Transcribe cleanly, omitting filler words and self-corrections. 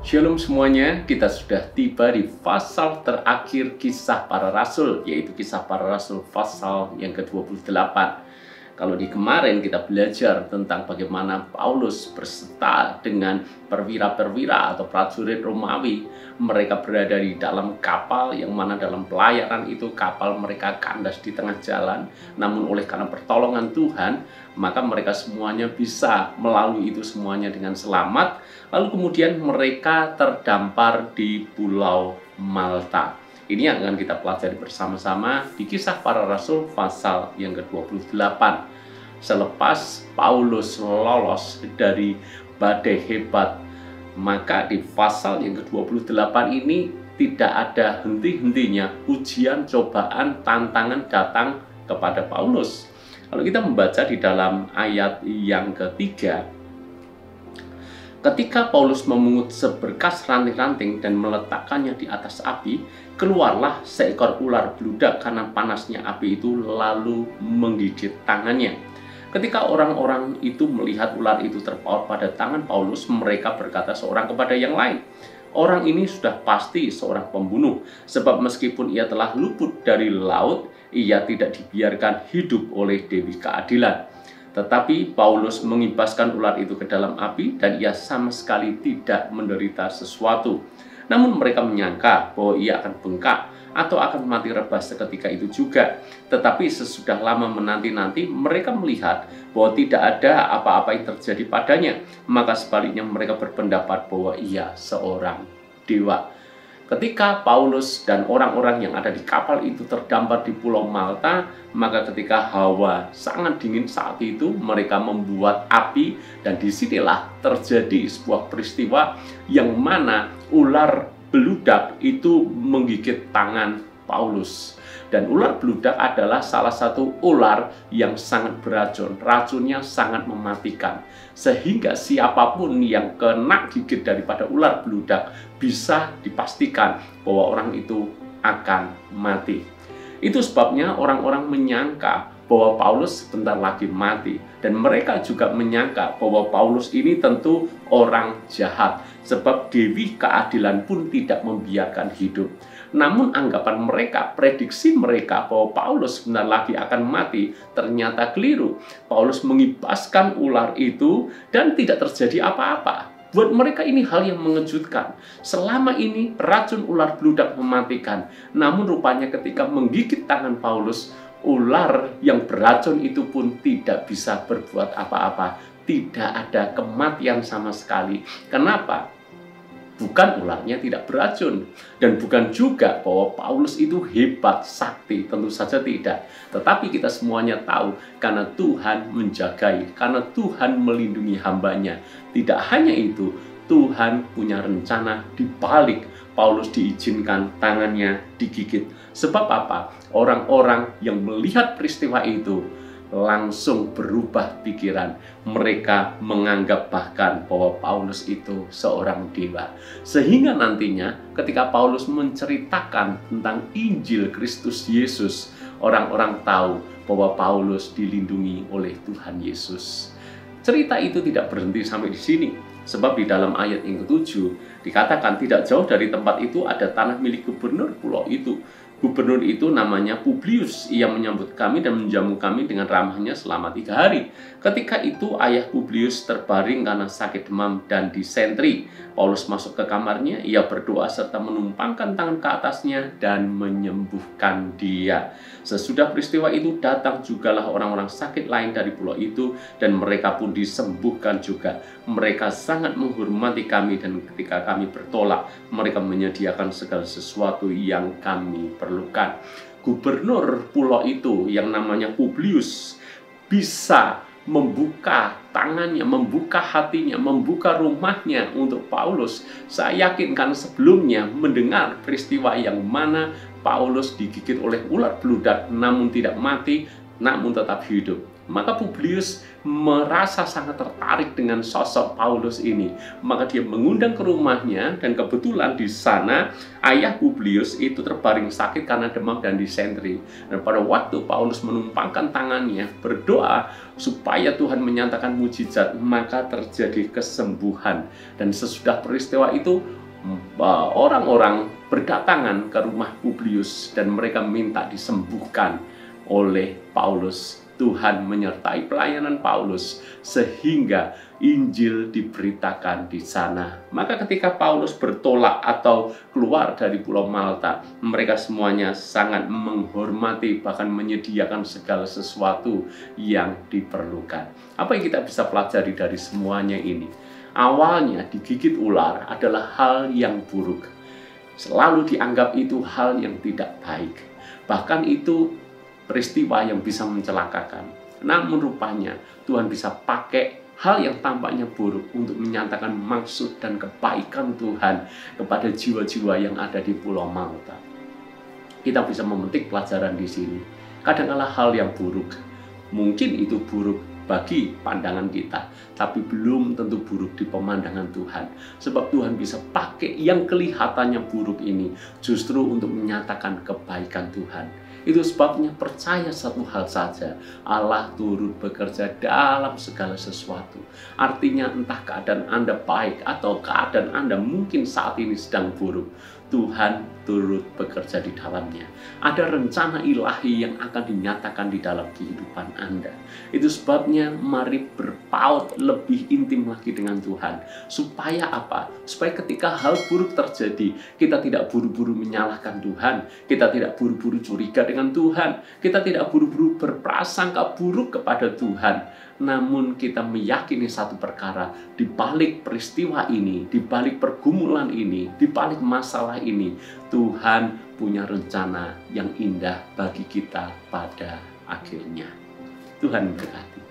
Shalom semuanya, kita sudah tiba di pasal terakhir Kisah Para Rasul, yaitu Kisah Para Rasul pasal yang ke-28. Kalau di kemarin kita belajar tentang bagaimana Paulus berserta dengan perwira-perwira atau prajurit Romawi. Mereka berada di dalam kapal, yang mana dalam pelayaran itu kapal mereka kandas di tengah jalan. Namun oleh karena pertolongan Tuhan, maka mereka semuanya bisa melalui itu semuanya dengan selamat. Lalu kemudian mereka terdampar di Pulau Malta. Ini yang akan kita pelajari bersama-sama di Kisah Para Rasul pasal yang ke-28. Selepas Paulus lolos dari badai hebat, maka di pasal yang ke-28 ini tidak ada henti-hentinya ujian, cobaan, tantangan datang kepada Paulus. Kalau kita membaca di dalam ayat yang ketiga, ketika Paulus memungut seberkas ranting-ranting dan meletakkannya di atas api, keluarlah seekor ular beludak karena panasnya api itu lalu menggigit tangannya. Ketika orang-orang itu melihat ular itu terpaut pada tangan Paulus, mereka berkata seorang kepada yang lain, "Orang ini sudah pasti seorang pembunuh, sebab meskipun ia telah luput dari laut, ia tidak dibiarkan hidup oleh Dewi Keadilan." Tetapi Paulus mengibaskan ular itu ke dalam api dan ia sama sekali tidak menderita sesuatu. Namun mereka menyangka bahwa ia akan bengkak atau akan mati rebah seketika itu juga. Tetapi sesudah lama menanti-nanti mereka melihat bahwa tidak ada apa-apa yang terjadi padanya. Maka sebaliknya mereka berpendapat bahwa ia seorang dewa. Ketika Paulus dan orang-orang yang ada di kapal itu terdampar di Pulau Malta, maka ketika hawa sangat dingin saat itu, mereka membuat api, dan disinilah terjadi sebuah peristiwa yang mana ular beludak itu menggigit tangan Paulus. Dan ular beludak adalah salah satu ular yang sangat beracun. Racunnya sangat mematikan. Sehingga siapapun yang kena gigit daripada ular beludak bisa dipastikan bahwa orang itu akan mati. Itu sebabnya orang-orang menyangka bahwa Paulus sebentar lagi mati. Dan mereka juga menyangka bahwa Paulus ini tentu orang jahat. Sebab Dewi Keadilan pun tidak membiarkan hidup. Namun anggapan mereka, prediksi mereka bahwa Paulus sebentar lagi akan mati, ternyata keliru. Paulus mengibaskan ular itu dan tidak terjadi apa-apa. Buat mereka ini hal yang mengejutkan. Selama ini racun ular beludak mematikan. Namun rupanya ketika menggigit tangan Paulus, ular yang beracun itu pun tidak bisa berbuat apa-apa. Tidak ada kematian sama sekali. Kenapa? Bukan ularnya tidak beracun, dan bukan juga bahwa Paulus itu hebat, sakti, tentu saja tidak. Tetapi kita semuanya tahu, karena Tuhan menjagai, karena Tuhan melindungi hambanya. Tidak hanya itu, Tuhan punya rencana di balik Paulus diizinkan tangannya digigit. Sebab apa? Orang-orang yang melihat peristiwa itu langsung berubah pikiran. Mereka menganggap bahkan bahwa Paulus itu seorang dewa. Sehingga nantinya ketika Paulus menceritakan tentang Injil Kristus Yesus, orang-orang tahu bahwa Paulus dilindungi oleh Tuhan Yesus. Cerita itu tidak berhenti sampai di sini. Sebab di dalam ayat yang ke-7 dikatakan tidak jauh dari tempat itu ada tanah milik gubernur pulau itu. Gubernur itu namanya Publius. Ia menyambut kami dan menjamu kami dengan ramahnya selama 3 hari. Ketika itu ayah Publius terbaring karena sakit demam dan disentri. Paulus masuk ke kamarnya, ia berdoa serta menumpangkan tangan ke atasnya dan menyembuhkan dia. Sesudah peristiwa itu datang jugalah orang-orang sakit lain dari pulau itu dan mereka pun disembuhkan juga. Mereka sangat menghormati kami dan ketika kami bertolak, mereka menyediakan segala sesuatu yang kami perlukan. Gubernur pulau itu yang namanya Publius bisa membuka tangannya, membuka hatinya, membuka rumahnya untuk Paulus. Saya yakin kan sebelumnya mendengar peristiwa yang mana Paulus digigit oleh ular beludak namun tidak mati, namun tetap hidup. Maka Publius merasa sangat tertarik dengan sosok Paulus ini. Maka dia mengundang ke rumahnya, dan kebetulan di sana ayah Publius itu terbaring sakit karena demam dan disentri. Dan pada waktu Paulus menumpangkan tangannya berdoa supaya Tuhan menyatakan mujizat, maka terjadi kesembuhan. Dan sesudah peristiwa itu orang-orang berdatangan ke rumah Publius dan mereka minta disembuhkan oleh Paulus. Tuhan menyertai pelayanan Paulus sehingga Injil diberitakan di sana. Maka ketika Paulus bertolak atau keluar dari Pulau Malta, mereka semuanya sangat menghormati, bahkan menyediakan segala sesuatu yang diperlukan. Apa yang kita bisa pelajari dari semuanya ini? Awalnya digigit ular adalah hal yang buruk. Selalu dianggap itu hal yang tidak baik. Bahkan itu peristiwa yang bisa mencelakakan. Namun rupanya Tuhan bisa pakai hal yang tampaknya buruk untuk menyatakan maksud dan kebaikan Tuhan kepada jiwa-jiwa yang ada di Pulau Malta. Kita bisa memetik pelajaran di sini. Kadang-kala hal yang buruk, mungkin itu buruk bagi pandangan kita, tapi belum tentu buruk di pemandangan Tuhan. Sebab Tuhan bisa pakai yang kelihatannya buruk ini justru untuk menyatakan kebaikan Tuhan. Itu sebabnya percaya satu hal saja, Allah turut bekerja dalam segala sesuatu. Artinya entah keadaan Anda baik atau keadaan Anda mungkin saat ini sedang buruk, Tuhan turut bekerja di dalamnya. Ada rencana ilahi yang akan dinyatakan di dalam kehidupan Anda. Itu sebabnya mari berpaut lebih intim lagi dengan Tuhan. Supaya apa? Supaya ketika hal buruk terjadi, kita tidak buru-buru menyalahkan Tuhan. Kita tidak buru-buru curiga dengan Tuhan. Kita tidak buru-buru berprasangka buruk kepada Tuhan. Namun kita meyakini satu perkara, di balik peristiwa ini, di balik pergumulan ini, di balik masalah ini, Tuhan punya rencana yang indah bagi kita pada akhirnya. Tuhan memberkati.